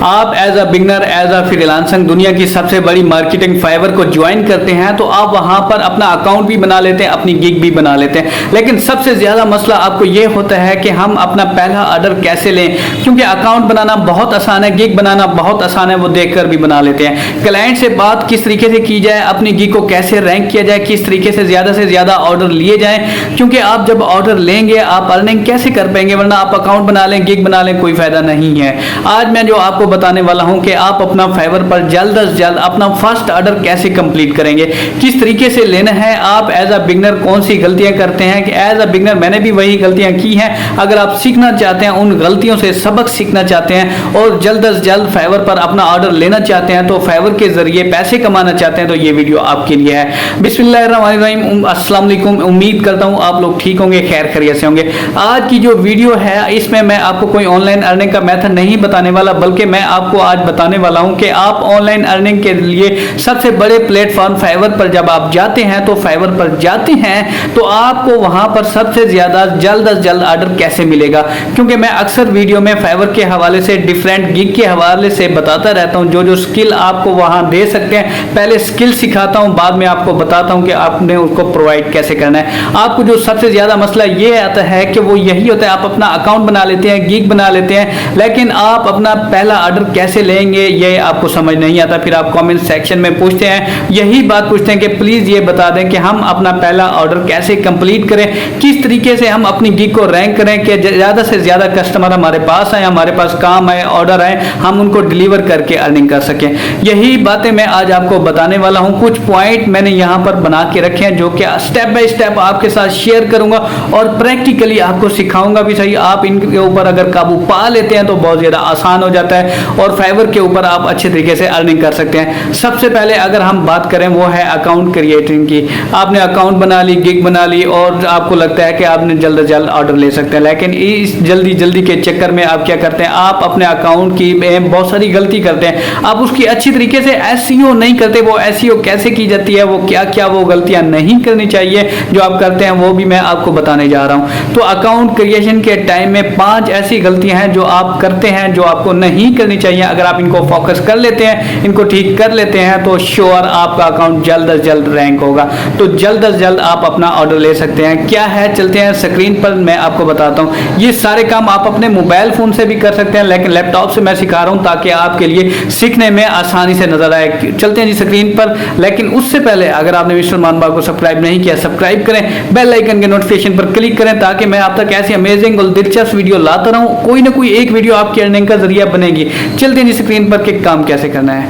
आप as a beginner as a freelancer दुनिया की सबसे बड़ी मार्केटिंग फाइवर को ज्वाइन करते हैं तो आप वहां पर अपना अकाउंट भी बना लेते हैं, अपनी गिग भी बना लेते हैं। लेकिन सबसे ज्यादा मसला आपको यह होता है कि हम अपना पहला ऑर्डर कैसे लें, क्योंकि अकाउंट बनाना बहुत आसान है, गिग बनाना बहुत आसान है, वो देखकर भी बना लेते हैं। क्लाइंट से बात किस तरीके से की जाए, अपनी गिग को कैसे रैंक किया जाए, किस तरीके से ज्यादा ऑर्डर लिए जाए, क्योंकि आप जब ऑर्डर लेंगे आप अर्निंग कैसे कर पाएंगे, वरना आप अकाउंट बना लें, गिग बना लें, कोई फायदा नहीं है। आज मैं जो आपको बताने वाला हूं कि आप अपना फाइवर पर जल्द से जल्द अपना फर्स्ट ऑर्डर कैसे कंप्लीट करेंगे, किस तरीके से लेना है। आप एज अ बिगनर कौन सी गलतियां करते हैं कि एज अ बिगनर मैंने भी वही गलतियां की हैं। अगर आप सीखना चाहते हैं, उन गलतियों से सबक सीखना चाहते हैं और जल्द से जल्द फाइवर पर अपना ऑर्डर लेना चाहते हैं, तो फाइवर के जरिए पैसे कमाना चाहते हैं, तो ये वीडियो आपके लिए है। बिस्मिल्लाहिर्रहमानिर्रहीम, अस्सलाम वालेकुम। उम्मीद करता हूं आप लोग ठीक होंगे, खैर खैरियत से होंगे। आज की जो वीडियो है इसमें मैं आपको कोई ऑनलाइन अर्निंग का मेथड नहीं बताने वाला, बल्कि मैं आपको आज बताने वाला हूं कि आप ऑनलाइन अर्निंग के लिए सबसे बड़े प्लेटफॉर्म फाइवर पर जब आप जाते हैं, तो फाइवर पर जाते हैं तो आपको वहां पर सबसे ज्यादा जल्द से जल्द ऑर्डर कैसे मिलेगा। क्योंकि मैं अक्सर वीडियो में फाइवर के हवाले से, डिफरेंट गिग के हवाले से बताता रहता हूं, जो स्किल आपको वहां दे सकते हैं। पहले स्किल सिखाता हूं, बाद में आपको बताता हूं कि आपने उसको प्रोवाइड कैसे करना है। आपको जो सबसे ज्यादा मसला ये आता है कि वो यही होता है, आप अपना अकाउंट बना लेते हैं, गिग बना लेते हैं, लेकिन आप अपना पहला ऑर्डर कैसे लेंगे ये आपको समझ नहीं आता। फिर आप कमेंट सेक्शन में पूछते हैं, यही बात पूछते हैं कि प्लीज ये बता दें कि हम अपना पहला ऑर्डर कैसे कंप्लीट करें, किस तरीके से हम अपनी गिग को रैंक करें कि ज्यादा से ज्यादा कस्टमर हमारे पास आए, हमारे पास काम आए, ऑर्डर आए, हम उनको डिलीवर करके अर्निंग कर सकें। यही बातें मैं आज आपको बताने वाला हूं। कुछ पॉइंट मैंने यहां पर बना के रखे हैं जो कि स्टेप बाय स्टेप आपके साथ शेयर करूंगा और प्रैक्टिकली आपको सिखाऊंगा भी सही। आप इनके ऊपर अगर काबू पा लेते हैं तो बहुत ज्यादा आसान हो जाता है और फाइवर के ऊपर आप अच्छे तरीके से अर्निंग कर सकते हैं। सबसे पहले अगर हम बात करें वो है अकाउंट क्रिएटिंग की। आपने अकाउंट बना ली, गिग बना ली और आपको लगता है कि आपने जल्द से जल्द ऑर्डर ले सकते हैं, लेकिन इस जल्दी के चक्कर में आप क्या करते हैं, आप अपने अकाउंट की बहुत सारी गलती करते हैं। आप उसकी अच्छी तरीके से एसईओ नहीं करते। वो एसईओ कैसे की जाती है, वो क्या वो गलतियां नहीं करनी चाहिए जो आप करते हैं, वो भी मैं आपको बताने जा रहा हूं। तो अकाउंट क्रिएशन के टाइम में 5 ऐसी गलतियां हैं जो आप करते हैं जो आपको नहीं करनी चाहिए। अगर आप इनको फोकस कर लेते हैं, इनको ठीक कर लेते हैं, तो श्योर आपका अकाउंट जल्द से जल्द रैंक होगा, तो जल्द से जल्द आप अपना ऑर्डर ले सकते हैं। क्या है, चलते हैं स्क्रीन पर, मैं आपको बताता हूं। ये सारे काम आप अपने मोबाइल फोन से भी कर सकते हैं, लेकिन लैपटॉप से मैं सिखा रहा हूं ताकि आपके लिए सीखने में आसानी से नजर आए। चलते हैं जी स्क्रीन पर, लेकिन उससे पहले अगर आपने मिस्टर मानबाग को सब्सक्राइब नहीं किया, सब्सक्राइब करें, बेल आइकन के नोटिफिकेशन पर क्लिक करें ताकि मैं आप तक ऐसी अमेजिंग और दिलचस्प वीडियो लाता रहूं। कोई ना कोई एक वीडियो आपकी अर्निंग का जरिया बनेगी। चलते हैं जी स्क्रीन पर कि काम कैसे करना है।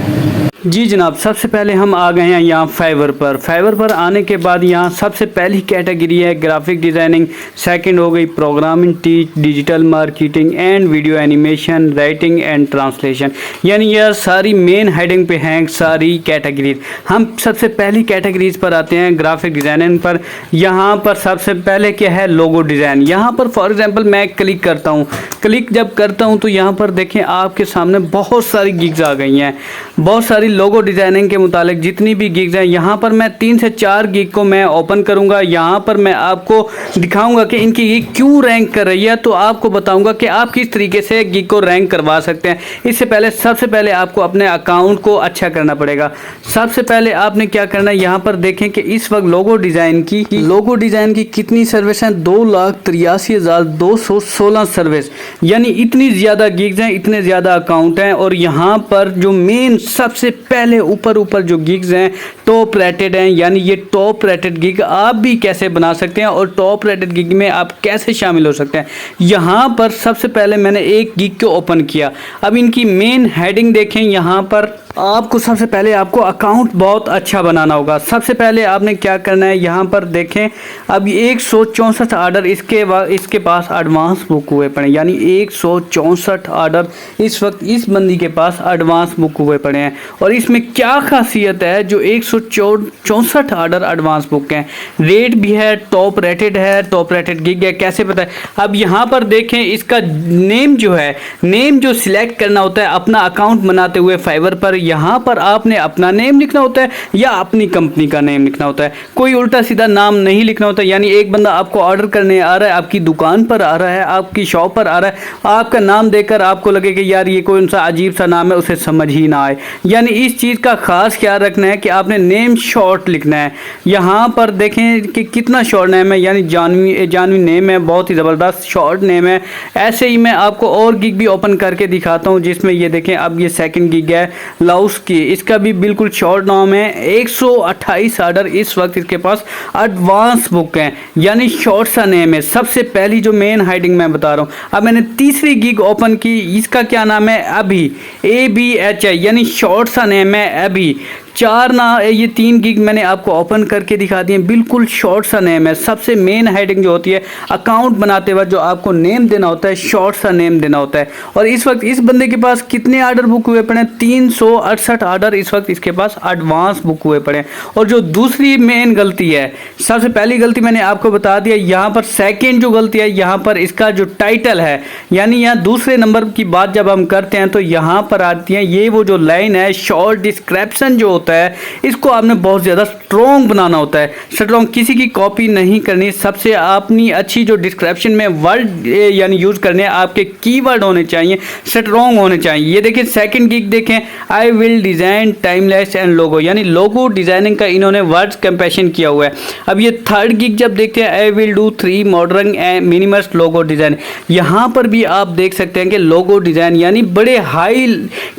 जी जनाब, सबसे पहले हम आ गए हैं यहाँ फाइवर पर। फाइवर पर आने के बाद यहाँ सबसे पहली कैटेगरी है ग्राफिक डिज़ाइनिंग, सेकंड हो गई programming, teach, digital marketing and video animation, writing and translation. यानी यह सारी मेन हेडिंग पे हैं सारी कैटेगरीज। हम सबसे पहली कैटेगरीज पर आते हैं ग्राफिक डिज़ाइनिंग पर। यहाँ पर सबसे पहले क्या है, लोगो डिज़ाइन। यहाँ पर फॉर एग्जाम्पल मैं क्लिक करता हूँ, क्लिक जब करता हूँ तो यहाँ पर देखें आपके सामने बहुत सारी गिग्स आ गई हैं, बहुत सारी लोगो डिज़ाइनिंग के मुतालिक जितनी भी गिग्स हैं। यहाँ पर मैं 3 से 4 गिग को मैं ओपन करूँगा। यहाँ पर मैं आपको दिखाऊंगा कि इनकी गिग क्यों रैंक कर रही है, तो आपको बताऊंगा कि आप किस तरीके से गिग को रैंक करवा सकते हैं। इससे पहले सबसे पहले आपको अपने अकाउंट को अच्छा करना पड़ेगा। सबसे पहले आपने क्या करना है, यहाँ पर देखें कि इस वक्त लोगो डिज़ाइन की कितनी सर्विस हैं, 2,83,216 सर्विस। यानी इतनी ज़्यादा गिग्स हैं, इतने ज़्यादा अकाउंट हैं। और यहाँ पर जो मेन सबसे पहले ऊपर जो गिग्स हैं टॉप रेटेड हैं, यानी ये टॉप रेटेड गिग आप भी कैसे बना सकते हैं और टॉप रेटेड गिग में आप कैसे शामिल हो सकते हैं। यहाँ पर सबसे पहले मैंने एक गिग को ओपन किया। अब इनकी मेन हेडिंग देखें। यहाँ पर आपको सबसे पहले आपको अकाउंट बहुत अच्छा बनाना होगा। सबसे पहले आपने क्या करना है, यहाँ पर देखें अब 164 ऑर्डर इसके पास एडवांस बुक हुए पड़े, यानी 164 ऑर्डर इस वक्त इस बंदी के पास एडवांस बुक हुए पड़े हैं। और इसमें क्या खासियत है, जो 164 ऑर्डर एडवांस बुक हैं, रेट भी है, टॉप रेटेड गिग है। कैसे पता है, अब यहाँ पर देखें इसका नेम जो सिलेक्ट करना होता है अपना अकाउंट बनाते हुए फाइवर पर। यहाँ पर आपने अपना नेम लिखना होता है या अपनी कंपनी का नेम लिखना होता है। कोई उल्टा सीधा नाम नहीं लिखना होता। यानी एक बंदा आपको ऑर्डर करने आ रहा है, आपकी दुकान पर आ रहा है, आपकी शॉप पर आ रहा है, आपका नाम देखकर आपको लगे कि यार ये कौन सा अजीब सा नाम है, उसे समझ ही ना आए। यानी इस चीज़ का खास ख्याल रखना है कि आपने नेम शॉर्ट लिखना है। यहाँ पर देखें कि कितना शॉर्ट नेम है, यानी जानवी नेम है, बहुत ही ज़बरदस्त शॉर्ट नेम है। ऐसे ही मैं आपको और गिग भी ओपन करके दिखाता हूँ, जिसमें ये देखें अब ये सेकंड गिग है लाउस की, इसका भी बिल्कुल शॉर्ट नाम है। 128 ऑर्डर इस वक्त इसके पास एडवांस बुक हैं, यानी शॉर्ट सा नेम है। सबसे पहली जो मेन हाइडिंग मैं बता रहा हूँ। अब मैंने तीसरी गिग ओपन की, इसका क्या नाम है, अभी, ABHI, यानी शॉर्ट सा नेम है अभी। ये 3 गिग मैंने आपको ओपन करके दिखा दिए, बिल्कुल शॉर्ट सा नेम है। सबसे मेन हेडिंग जो होती है अकाउंट बनाते वक्त जो आपको नेम देना होता है, शॉर्ट सा नेम देना होता है। और इस वक्त इस बंदे के पास कितने ऑर्डर बुक हुए पड़े, 368 ऑर्डर इस वक्त इसके पास एडवांस बुक हुए पड़े। और जो दूसरी मेन गलती है, सबसे पहली गलती मैंने आपको बता दिया। यहाँ पर सेकेंड जो गलती है, यहाँ पर इसका जो टाइटल है, यानी यहाँ दूसरे नंबर की बात जब हम करते हैं तो यहाँ पर आती है ये वो जो लाइन है, शॉर्ट डिस्क्रिप्शन जो होता है, इसको आपने बहुत ज़्यादा स्ट्रॉन्ग बनाना होता है। स्ट्रॉन्ग किसी की कॉपी नहीं करनी। सबसे अपनी अच्छी जो डिस्क्रिप्शन में वर्ड यानी यूज़ करने, आपके कीवर्ड होने चाहिए, स्ट्रॉन्ग होने चाहिए। ये देखिए सेकंड गिग देखें, I will design timeless and logo, यानी लोगो डिज़ाइनिंग का इन्होंने वर्ड्स कंपेशन किया हुआ है। अब ये थर्ड गिग जब देखते हैं, I will do 3 modern and minimalist logo design, यहाँ पर भी आप देख सकते हैं कि लोगो डिज़ाइन यानी बड़े हाई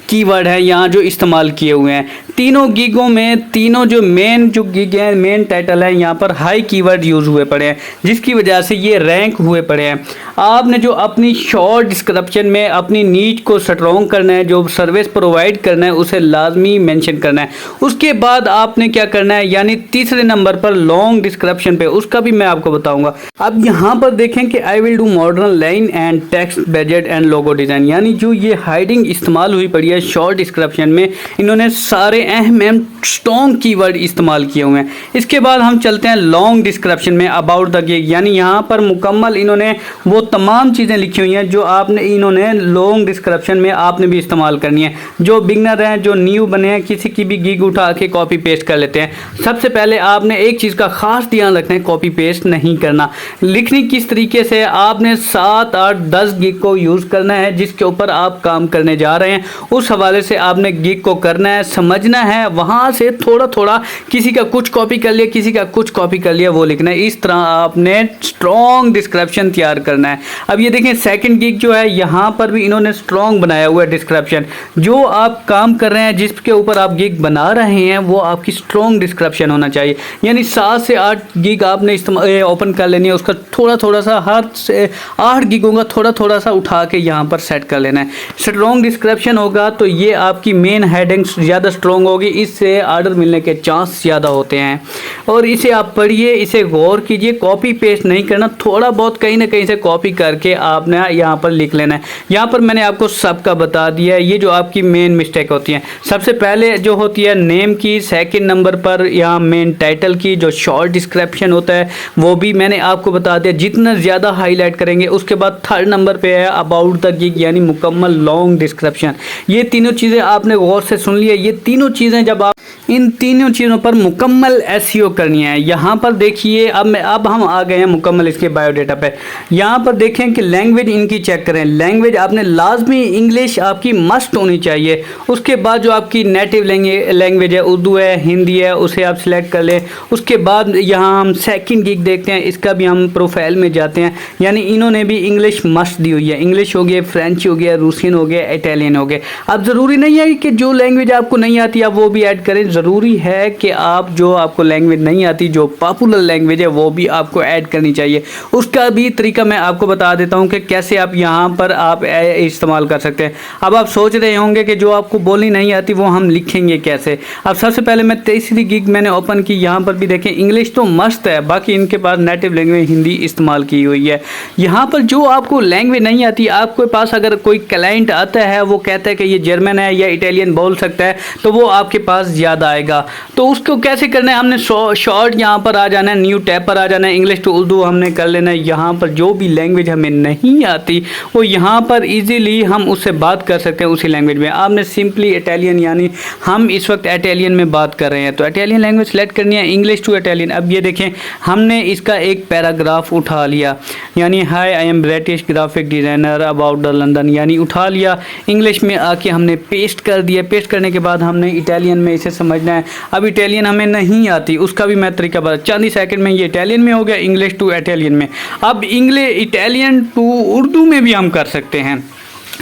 कीवर्ड हैं यहाँ जो इस्तेमाल किए हुए हैं। तीनों गिगों में तीनों जो गिग हैं, मेन टाइटल है, यहाँ पर हाई कीवर्ड यूज़ हुए पड़े हैं, जिसकी वजह से ये रैंक हुए पड़े हैं। आपने जो अपनी शॉर्ट डिस्क्रिप्शन में अपनी नीड को स्ट्रॉन्ग करना है, जो सर्विस प्रोवाइड करना है, उसे लाजमी मेंशन करना है। उसके बाद आपने क्या करना है, यानी तीसरे नंबर पर लॉन्ग डिस्क्रिप्शन पे, उसका भी मैं आपको बताऊंगा। अब यहाँ पर देखें कि I will do modern line and text budget and logo design, यानी जो ये हाइडिंग इस्तेमाल हुई पड़ी है शॉर्ट डिस्क्रिप्शन में, इन्होंने सारे अहम स्ट्रॉन्ग कीवर्ड इस्तेमाल किए हुए हैं। इसके बाद हम चलते हैं लॉन्ग डिस्क्रिप्शन में, अबाउट द गिग, यानी यहाँ पर मुकम्मल इन्होंने वो तमाम चीज़ें लिखी हुई हैं जो आपने इन्होंने लॉन्ग डिस्क्रिप्शन में आपने भी इस्तेमाल करनी है। जो बिगनर हैं, जो न्यू बने हैं, किसी की भी गिग उठा के कॉपी पेस्ट कर लेते हैं। सबसे पहले आपने एक चीज़ का खास ध्यान रखना है, कॉपी पेस्ट नहीं करना। लिखनी किस तरीके से, आपने 7, 8, 10 गिग को यूज़ करना है जिसके ऊपर आप काम करने जा रहे हैं। उस हवाले से आपने गिग को करना है, समझना है, वहाँ से थोड़ा थोड़ा किसी का कुछ कॉपी कर लिया, किसी का कुछ कॉपी कर लिया, वो लिखना है। इस तरह आपने स्ट्रॉन्ग डिस्क्रिप्शन तैयार करना है। अब ये देखें सेकंड गिग जो है, यहाँ पर भी इन्होंने स्ट्रॉन्ग बनाया हुआ है डिस्क्रिप्शन। जो आप काम कर रहे हैं, जिसके ऊपर आप गिग बना रहे हैं, वो आपकी स्ट्रॉन्ग डिस्क्रिप्शन होना चाहिए। यानी 7 से 8 गिग आपने ओपन कर लेनी है, उसका थोड़ा थोड़ा सा हर से 8 गिगों का थोड़ा थोड़ा सा उठा के यहाँ पर सेट कर लेना है। स्ट्रॉन्ग डिस्क्रिप्शन होगा तो ये आपकी मेन हेडिंग ज़्यादा स्ट्रॉन्ग होगी, इससे ऑर्डर मिलने के चांस ज़्यादा होते हैं। और इसे आप पढ़िए, इसे गौर कीजिए, कॉपी पेस्ट नहीं करना, थोड़ा बहुत कहीं ना कहीं से कॉपी करके आपने यहाँ पर लिख लेना है। यहाँ पर मैंने आपको सबका बता दिया है। ये जो आपकी मेन मिस्टेक होती है, सबसे पहले जो होती है नेम की, सेकंड नंबर पर यहाँ मेन टाइटल की, जो शॉर्ट डिस्क्रिप्शन होता है वो भी मैंने आपको बता दिया, जितना ज़्यादा हाईलाइट करेंगे। उसके बाद थर्ड नंबर पे है अबाउट द गिग, यानी मुकम्मल लॉन्ग डिस्क्रिप्शन। ये तीनों चीज़ें आपने गौर से सुन लिया। ये तीनों चीज़ें जब आप इन तीनों चीज़ों पर मुकम्मल एसईओ करनी है। यहाँ पर देखिए, अब हम आ गए हैं मुकम्मल इसके बायोडाटा पे। यहाँ पर देखें कि लैंग्वेज इनकी चेक करें। लैंग्वेज आपने लाजमी इंग्लिश आपकी मस्ट होनी चाहिए। उसके बाद जो आपकी नेटिव लैंग्वेज है, उर्दू है, हिंदी है, उसे आप सिलेक्ट कर लें। उसके बाद यहाँ हम सेकंड गिग देखते हैं, इसका भी हम प्रोफाइल में जाते हैं। यानी इन्होंने भी इंग्लिश मस्ट दी हुई है। इंग्लिश हो गया, फ्रेंच हो गया, रूसियन हो गया, इटालियन हो गया। अब ज़रूरी नहीं है कि जो लैंग्वेज आपको नहीं आती आप वो भी ऐड करें। ज़रूरी है कि आप जो आपको लैंग्वेज नहीं आती, जो पॉपुलर लैंग्वेज है, वो भी आपको ऐड करनी चाहिए। उसका भी तरीका मैं आपको बता देता हूँ कि कैसे आप यहाँ पर आप इस्तेमाल कर सकते हैं। अब आप सोच रहे होंगे कि जो आपको बोलनी नहीं आती वो हम लिखेंगे कैसे। अब सबसे पहले मैं तीसरी गिग मैंने ओपन की। यहाँ पर भी देखें इंग्लिश तो मस्त है, बाकी इनके पास नेटिव लैंग्वेज हिंदी इस्तेमाल की हुई है। यहाँ पर जो आपको लैंग्वेज नहीं आती, आपके पास अगर कोई क्लाइंट आता है, वो कहता है कि ये जर्मन है या इटालियन बोल सकता है, तो वो आपके पास ज़्यादा आएगा। तो उसको कैसे करना है, हमने शॉर्ट यहाँ पर आ जाना है, न्यू टैब पर आ जाना है, इंग्लिश टू उर्दू हमने कर लेना है। यहाँ पर जो भी लैंग्वेज हमें नहीं आती वो यहाँ पर इजीली हम उससे बात कर सकते हैं उसी लैंग्वेज में। आपने सिंपली इटालियन, यानी हम इस वक्त इटालियन में बात कर रहे हैं तो इटालियन लैंग्वेज सेलेक्ट करनी है, इंग्लिश टू इटालियन। अब ये देखें हमने इसका एक पैराग्राफ उठा लिया, यानी hi I am British graphic designer about the London, यानी उठा लिया, इंग्लिश में आके हमने पेस्ट कर दिया। पेस्ट करने के बाद हमने इटालियन में इसे समझना है। अब इटालियन हमें नहीं आती, उसका भी मैं तरीका बता, चंद ही सेकंड में ये इटालियन में हो गया, इंग्लिश टू इटालियन में। अब इटालियन टू उर्दू में भी हम कर सकते हैं।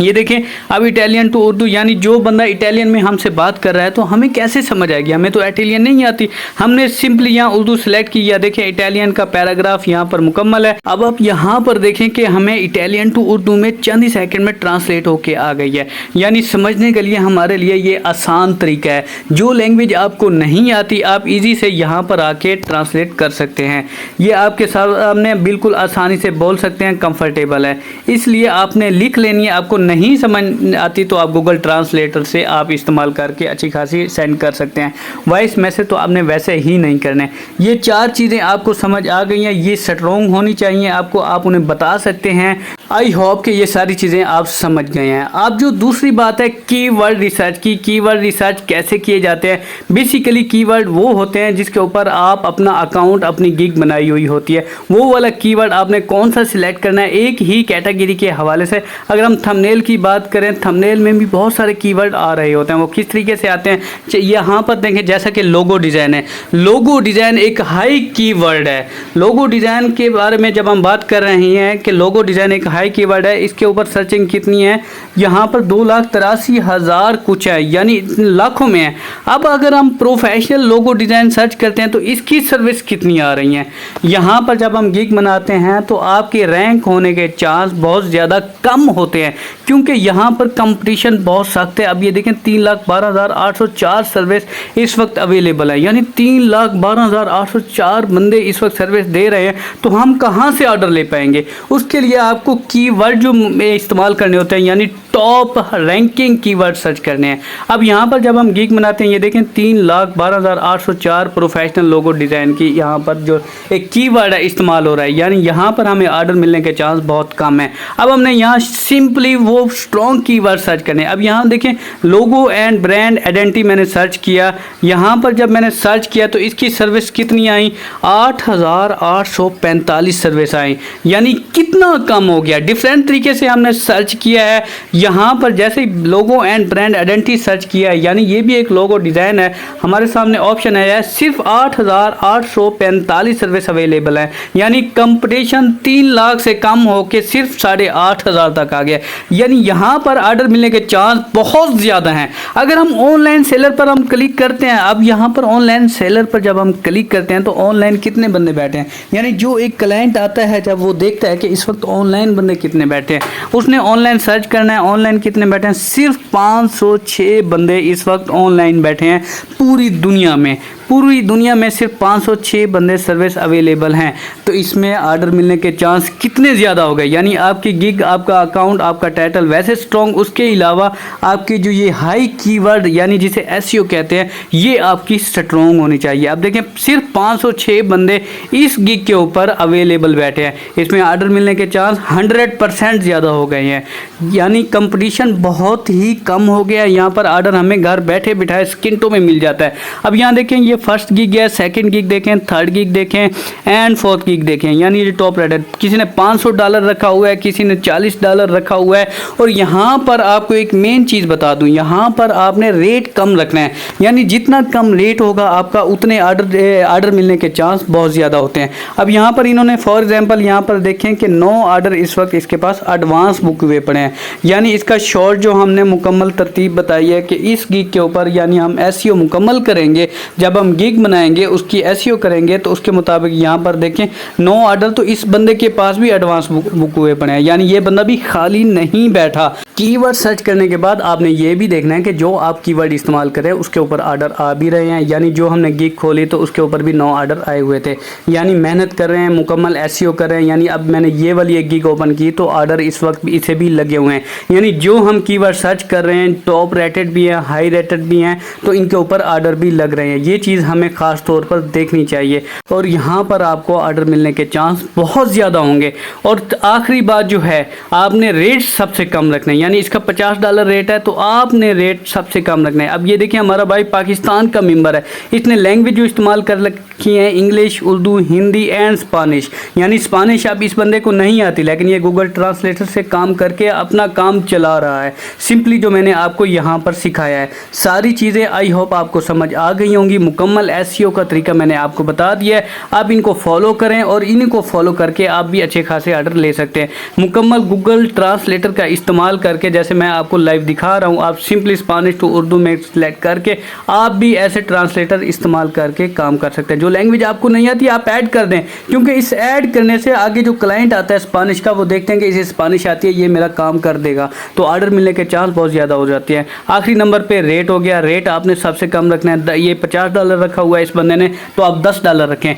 ये देखें अब इटालियन टू उर्दू, यानी जो बंदा इटालियन में हमसे बात कर रहा है तो हमें कैसे समझ आएगी, हमें तो इटालियन नहीं आती। हमने सिंपली यहाँ उर्दू सेलेक्ट किया, देखें इटालियन का पैराग्राफ यहाँ पर मुकम्मल है। अब आप यहाँ पर देखें कि हमें इटालियन टू उर्दू में चंद ही सेकंड में ट्रांसलेट होके आ गई है। यानी समझने के लिए हमारे लिए ये आसान तरीका है। जो लैंग्वेज आपको नहीं आती आप इजी से यहाँ पर आके ट्रांसलेट कर सकते हैं। ये आपके सामने बिल्कुल आसानी से बोल सकते हैं, कंफर्टेबल है। इसलिए आपने लिख लेनी है, आपको नहीं समझ आती तो आप गूगल ट्रांसलेटर से आप इस्तेमाल करके अच्छी खासी सेंड कर सकते हैं। वॉइस मैसेज तो आपने वैसे ही नहीं करने। ये चार चीज़ें आपको समझ आ गई हैं, ये स्ट्रॉन्ग होनी चाहिए आपको, आप उन्हें बता सकते हैं। आई होप कि ये सारी चीज़ें आप समझ गए हैं। आप जो दूसरी बात है कीवर्ड रिसर्च की, कीवर्ड रिसर्च कैसे किए जाते हैं। बेसिकली कीवर्ड वो होते हैं जिसके ऊपर आप अपना अकाउंट, अपनी गिग बनाई हुई होती है। वो वाला कीवर्ड आपने कौन सा सिलेक्ट करना है एक ही कैटेगरी के हवाले से। अगर हम थंबनेल की बात करें, थंबनेल में भी बहुत सारे कीवर्ड आ रहे होते हैं। वो किस तरीके से आते हैं यहाँ पर देखें, जैसा कि लोगो डिज़ाइन है। लोगो डिज़ाइन एक हाई कीवर्ड है। लोगो डिज़ाइन के बारे में जब हम बात कर रहे हैं कि लोगो डिज़ाइन एक हाई कीवर्ड है, इसके ऊपर सर्चिंग कितनी है, यहाँ पर 2,83,000 कुछ है, यानी लाखों में है। अब अगर हम प्रोफेशनल लोगो डिज़ाइन सर्च करते हैं तो इसकी सर्विस कितनी आ रही हैं। यहाँ पर जब हम गिग बनाते हैं तो आपके रैंक होने के चांस बहुत ज़्यादा कम होते हैं, क्योंकि यहाँ पर कंपटीशन बहुत सख्त है। अब ये देखें 3,12,804 सर्विस इस वक्त अवेलेबल है, यानी 3,12,804 बंदे इस वक्त सर्विस दे रहे हैं। तो हम कहाँ से ऑर्डर ले पाएंगे। उसके लिए आपको कीवर्ड जो इस्तेमाल करने होते हैं, यानी टॉप रैंकिंग कीवर्ड सर्च करने हैं। अब यहाँ पर जब हम गिग बनाते हैं, ये देखें 3,12,804 प्रोफेशनल लोगो डिज़ाइन की यहाँ पर जो एक कीवर्ड है इस्तेमाल हो रहा है, यानी यहाँ पर हमें ऑर्डर मिलने के चांस बहुत कम है। अब हमने यहाँ सिंपली वो स्ट्रॉन्ग कीवर्ड सर्च करने। अब यहाँ देखें लोगो एंड ब्रांड आइडेंटिटी मैंने सर्च किया। यहाँ पर जब मैंने सर्च किया तो इसकी सर्विस कितनी आई, 8,845 सर्विस आई, यानी कितना कम हो गया। डिफरेंट तरीके से हमने सर्च किया है। यहाँ पर जैसे logo and brand identity search किया है, यानी ये भी एक लोगो डिज़ाइन है, हमारे सामने ऑप्शन है सिर्फ 8,845 सर्विस अवेलेबल है, यानी कंपटीशन 3 लाख से कम होकर सिर्फ 8,500 तक आ गया। यानी यहाँ पर ऑर्डर मिलने के चांस बहुत ज़्यादा हैं। अगर हम ऑनलाइन सेलर पर हम क्लिक करते हैं, अब यहाँ पर ऑनलाइन सेलर पर जब हम क्लिक करते हैं तो ऑनलाइन कितने बंदे बैठे हैं, यानी जो एक क्लाइंट आता है जब वो देखता है कि इस वक्त ऑनलाइन बंदे कितने बैठे हैं, उसने ऑनलाइन सर्च करना है ऑनलाइन कितने बैठे हैं। सिर्फ 506 बंदे इस वक्त ऑनलाइन बैठे हैं पूरी दुनिया में। पूरी दुनिया में सिर्फ 506 बंदे सर्विस अवेलेबल हैं। तो इसमें ऑर्डर मिलने के चांस कितने ज़्यादा हो गए। यानी आपकी गिग, आपका अकाउंट, आपका टाइटल वैसे स्ट्रॉन्ग, उसके अलावा आपकी जो ये हाई कीवर्ड यानी जिसे एसईओ कहते हैं, ये आपकी स्ट्रॉन्ग होनी चाहिए। आप देखें सिर्फ 506 बंदे इस गिग के ऊपर अवेलेबल बैठे हैं। इसमें ऑर्डर मिलने के चांस 100% ज़्यादा हो गए हैं, यानी कंपटीशन बहुत ही कम हो गया। यहाँ पर ऑर्डर हमें घर बैठे बिठाए सेकंडों में मिल जाता है। अब यहाँ देखें ये फर्स्ट गिग है, सेकंड गिग देखें, थर्ड गिग देखें एंड फोर्थ गिग देखें, यानी ये टॉप रेट है। किसी ने $500 रखा हुआ है, किसी ने $40 रखा हुआ है। और यहाँ पर आपको एक मेन चीज़ बता दूँ, यहाँ पर आपने रेट कम रखना है, यानी जितना कम रेट होगा आपका उतने ऑर्डर मिलने के चांस बहुत ज़्यादा होते हैं। अब यहाँ पर इन्होंने फॉर एग्जाम्पल यहाँ पर देखें कि 9 ऑर्डर इस वक्त इसके पास एडवांस बुक हुए पड़े हैं, यानी इसका शॉर्ट जो हमने मुकम्मल तरतीब बताई है कि इस गिग के ऊपर यानी हम एसईओ मुकम्मल करेंगे, जब हम गिग बनाएंगे उसकी एसईओ करेंगे तो उसके मुताबिक यहाँ पर देखें 9 ऑर्डर, तो इस बंदे के पास भी एडवांस बुक हुए पड़े हैं, यानी ये बंदा भी खाली नहीं बैठा। कीवर्ड सर्च करने के बाद आपने ये भी देखना है कि जो आप कीवर्ड इस्तेमाल करें उसके ऊपर ऑर्डर आ भी रहे हैं, यानी जो हमने गिग खोली तो उसके ऊपर भी 9 ऑर्डर आए हुए थे, यानी मेहनत कर रहे हैं, मुकम्मल एसईओ कर रहे हैं। यानी अब मैंने ये वाली एक गिग ओपन की तो ऑर्डर इस वक्त भी इसे भी लगे हुए हैं, यानी जो हम कीवर्ड सर्च कर रहे हैं टॉप रेटेड भी हैं, हाई रेटेड भी हैं, तो इनके ऊपर ऑर्डर भी लग रहे हैं। ये चीज़ हमें ख़ास तौर पर देखनी चाहिए और यहाँ पर आपको ऑर्डर मिलने के चांस बहुत ज़्यादा होंगे। और आखिरी बात जो है, आपने रेट सबसे कम रखना है, यानी इसका $50 रेट है तो आपने रेट सबसे कम रखना है। अब ये देखिए हमारा भाई पाकिस्तान का मेंबर है, इसने लैंग्वेज जो इस्तेमाल कर रखी है English, Urdu, Hindi and Spanish, यानी स्पानिश अब इस बंदे को नहीं आती लेकिन ये गूगल ट्रांसलेटर से काम करके अपना काम चला रहा है। सिंपली जो मैंने आपको यहाँ पर सिखाया है सारी चीज़ें आई होप आपको समझ आ गई होंगी। मुकम्मल एसईओ का तरीका मैंने आपको बता दिया है, आप इनको फॉलो करें और इनको फॉलो करके आप भी अच्छे खासे ऑर्डर ले सकते हैं। मुकम्मल गूगल ट्रांसलेटर का इस्तेमाल करके जैसे मैं आपको लाइव दिखा रहा हूँ, आप सिंपली स्पानिश टू उर्दू में सेलेक्ट करके आप भी ऐसे ट्रांसलेटर इस्तेमाल करके काम कर सकते हैं। जो लैंग्वेज आपको नहीं आती आप ऐड कर दें, क्योंकि इस ऐड करने से आगे जो क्लाइंट आता है स्पानिश का वो देखते हैं कि इसे स्पानिश आती है, ये मेरा काम कर देगा, तो ऑर्डर मिलने के चांस बहुत ज़्यादा हो जाते हैं। आखिरी नंबर पे रेट हो गया, रेट आपने सबसे कम रखना है। ये $50 रखा हुआ है इस बंदे ने, तो आप $10 रखें,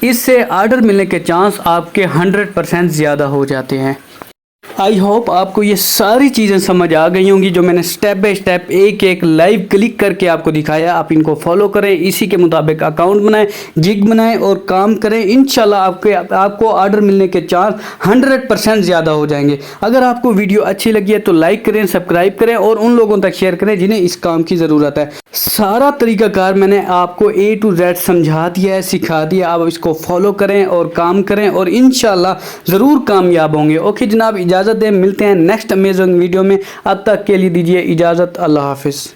इससे ऑर्डर मिलने के चांस आपके 100% ज़्यादा हो जाते हैं। आई होप आपको ये सारी चीज़ें समझ आ गई होंगी जो मैंने स्टेप बाय स्टेप एक एक लाइव क्लिक करके आपको दिखाया। आप इनको फॉलो करें, इसी के मुताबिक अकाउंट बनाएं, गिग बनाएं और काम करें। इंशाल्लाह आपको ऑर्डर मिलने के चांस 100% ज़्यादा हो जाएंगे। अगर आपको वीडियो अच्छी लगी है तो लाइक करें, सब्सक्राइब करें और उन लोगों तक शेयर करें जिन्हें इस काम की ज़रूरत है। सारा तरीक़ाकार मैंने आपको A to Z समझा दिया है, सिखा दिया। आप इसको फॉलो करें और काम करें और इंशाल्लाह ज़रूर कामयाब होंगे। ओके जनाब, इजाज़त दें, मिलते हैं नेक्स्ट अमेजिंग वीडियो में। अब तक के लिए दीजिए इजाज़त, अल्लाह हाफिज़।